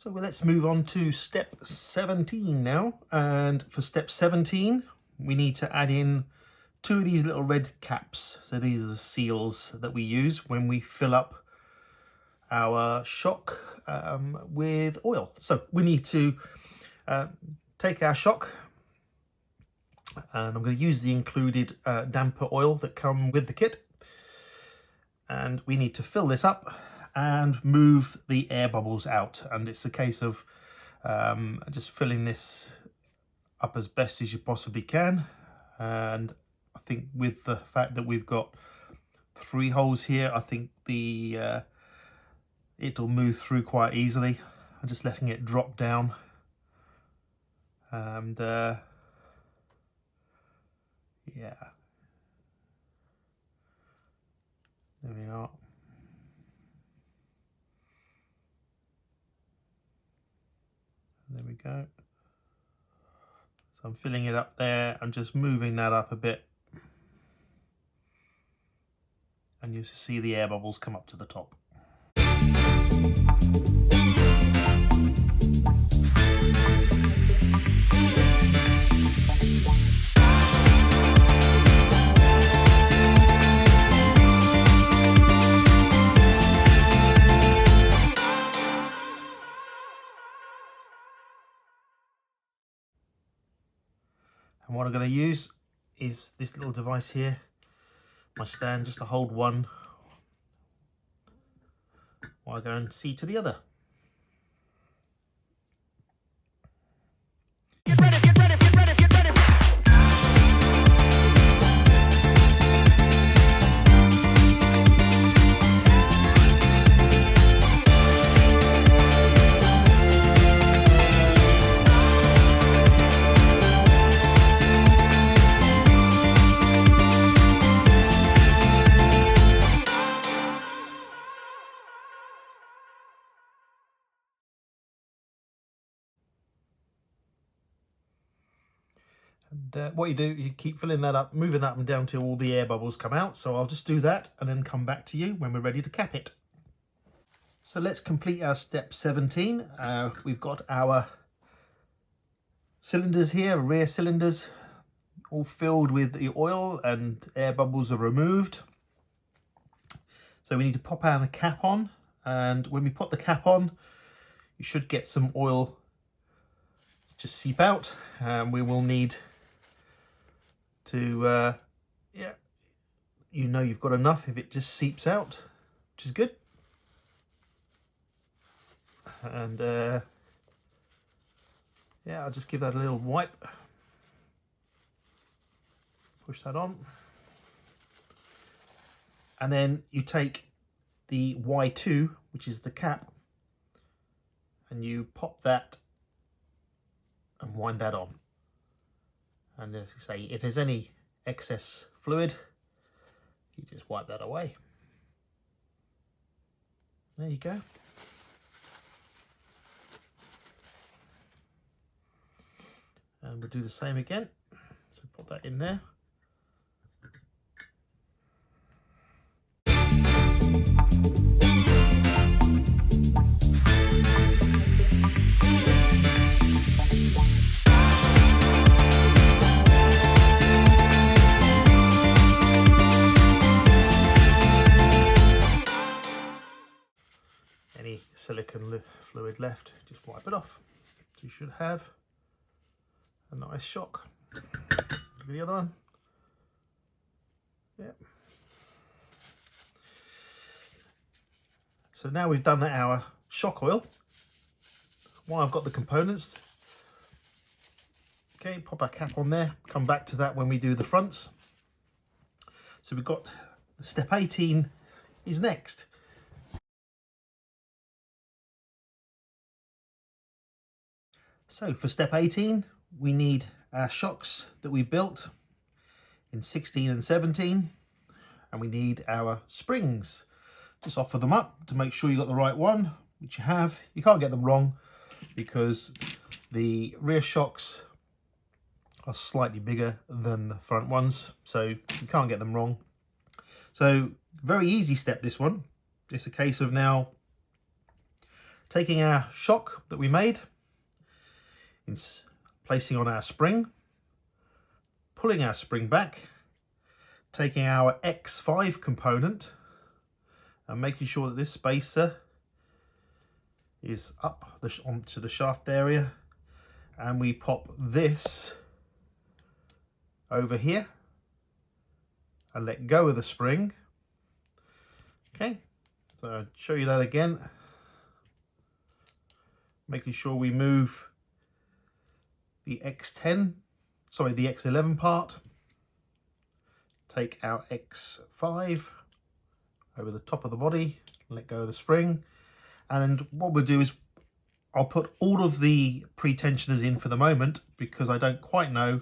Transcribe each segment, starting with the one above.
So let's move on to step 17 now. And for step 17, we need to add in 2 of these little red caps. So these are the seals that we use when we fill up our shock with oil. So we need to take our shock, and I'm going to use the included damper oil that come with the kit. And we need to fill this up and move the air bubbles out. And it's a case of just filling this up as best as you possibly can. And I think with the fact that we've got 3 holes here, I think the it'll move through quite easily. I'm just letting it drop down, and yeah, there we are. There we go. So I'm filling it up there. I'm just moving that up a bit, and you see the air bubbles come up to the top. And what I'm going to use is this little device here, my stand, just to hold one while I go and see to the other. Get ready, get ready, get ready, get ready. And what you do, you keep filling that up, moving that up and down till all the air bubbles come out. So I'll just do that and then come back to you when we're ready to cap it. So let's complete our step 17. We've got our cylinders here, rear cylinders, all filled with the oil and air bubbles are removed. So we need to pop our cap on, and when we put the cap on, you should get some oil just seep out, and we will need to yeah, you know you've got enough if it just seeps out, which is good. And yeah, I'll just give that a little wipe, push that on, and then you take the Y2, which is the cap, and you pop that and wind that on. And as you say, if there's any excess fluid, you just wipe that away. There you go. And we'll do the same again. So put that in there. Any silicone fluid left, just wipe it off. So you should have a nice shock. Look at the other one. Yep. So now we've done our shock oil. While I've got the components, okay, pop our cap on there, come back to that when we do the fronts. So we've got step 18 is next. So for step 18, we need our shocks that we built in 16 and 17, and we need our springs. Just offer them up to make sure you got the right one, which you have. You can't get them wrong because the rear shocks are slightly bigger than the front ones, so you can't get them wrong. So very easy step, this one. It's a case of now Taking our shock that we made, placing on our spring, pulling our spring back, taking our X5 component and making sure that this spacer is up onto the shaft area, and we pop this over here and let go of the spring. Okay, so I'll show you that again. Making sure we move the X10, sorry, the X11 part. Take our X5 over the top of the body, let go of the spring. And what we'll do is I'll put all of the pre-tensioners in for the moment because I don't quite know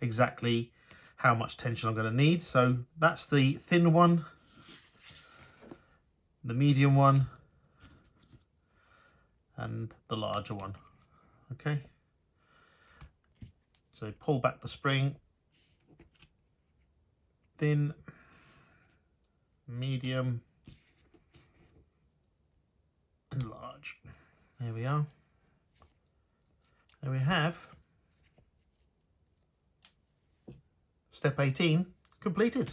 exactly how much tension I'm going to need. So that's the thin one, the medium one, and the larger one. Okay, so pull back the spring, thin, medium, and large. There we are. There we have step 18 completed.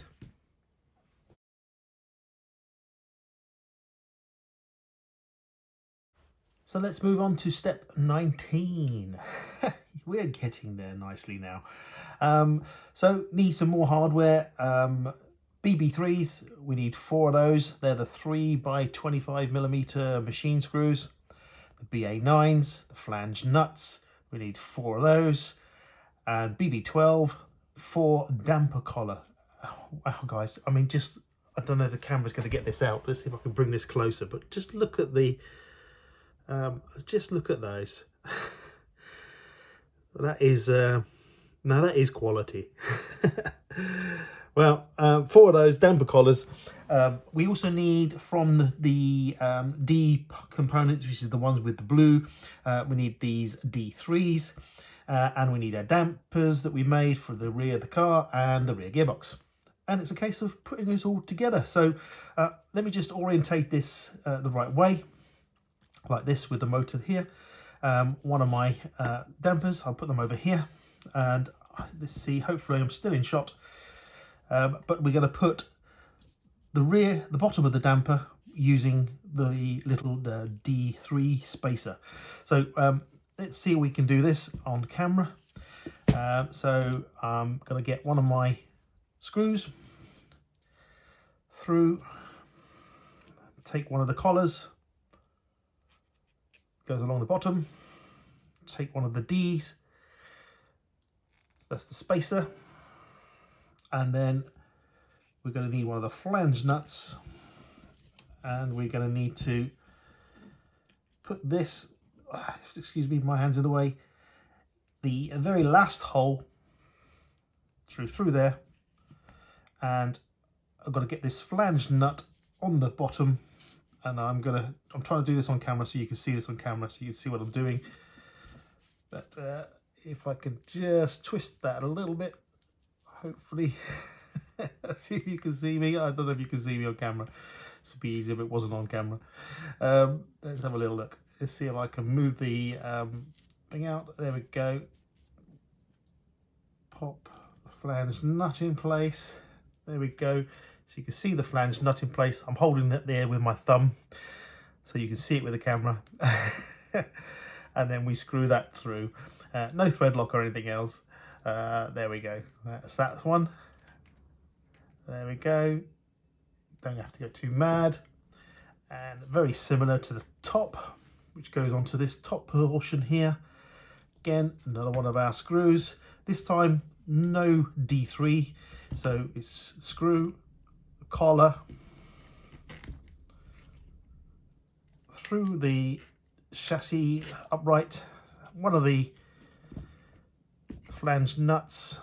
So let's move on to step 19. We're getting there nicely now. So need some more hardware. BB3s, we need 4 of those. They're the 3x25mm machine screws. The BA9s, the flange nuts, we need 4 of those. And BB12, 4 damper collar. Oh, wow, guys, I mean, just, I don't know if the camera's going to get this out. Let's see if I can bring this closer, but just look at the, just look at those. That is, now that is quality. Well, 4 of those damper collars. We also need from the D components, which is the ones with the blue, we need these D3s, and we need our dampers that we made for the rear of the car and the rear gearbox. And it's a case of putting this all together. So let me just orientate this the right way, like this with the motor here. One of my dampers, I'll put them over here, and let's see, hopefully I'm still in shot. But we're going to put the bottom of the damper using the little D3 spacer. So let's see if we can do this on camera. So I'm going to get one of my screws through, take one of the collars, goes along the bottom, take one of the D's, that's the spacer, and then we're going to need one of the flange nuts, and we're going to need to put this, excuse me, my hand's in the way, the very last hole through there, and I've got to get this flange nut on the bottom, and I'm trying to do this on camera so you can see this on camera, so you can see what I'm doing. But if I can just twist that a little bit, hopefully. See if you can see me. I don't know if you can see me on camera. This would be easier if it wasn't on camera. Let's have a little look. Let's see if I can move the thing out. There we go. Pop the flange nut in place. There we go. So you can see the flange nut in place. I'm holding it there with my thumb so you can see it with the camera. And then we screw that through. No thread lock or anything else. There we go. That's that one. There we go. Don't have to go too mad. And very similar to the top, which goes onto this top portion here. Again, another one of our screws. This time, no D3. So it's screw, collar, through the chassis upright, one of the flange nuts,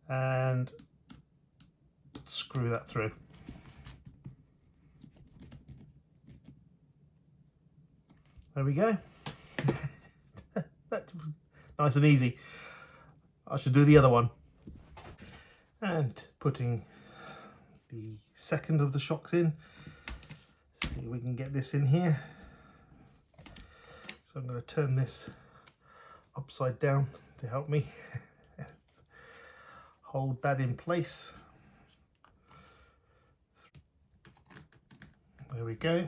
and screw that through. There we go. That's nice and easy. I should do the other one. And putting the second of the shocks in. See if we can get this in here. So I'm going to turn this upside down to help me hold that in place. There we go.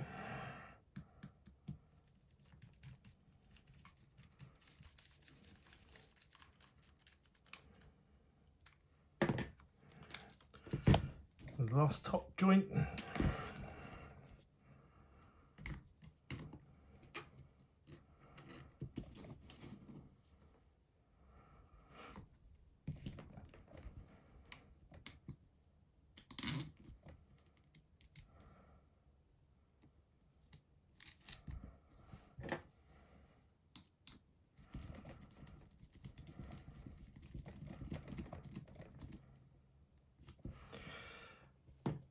The last top joint.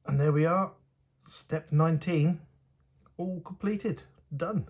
And there we are, step 19, all completed, done.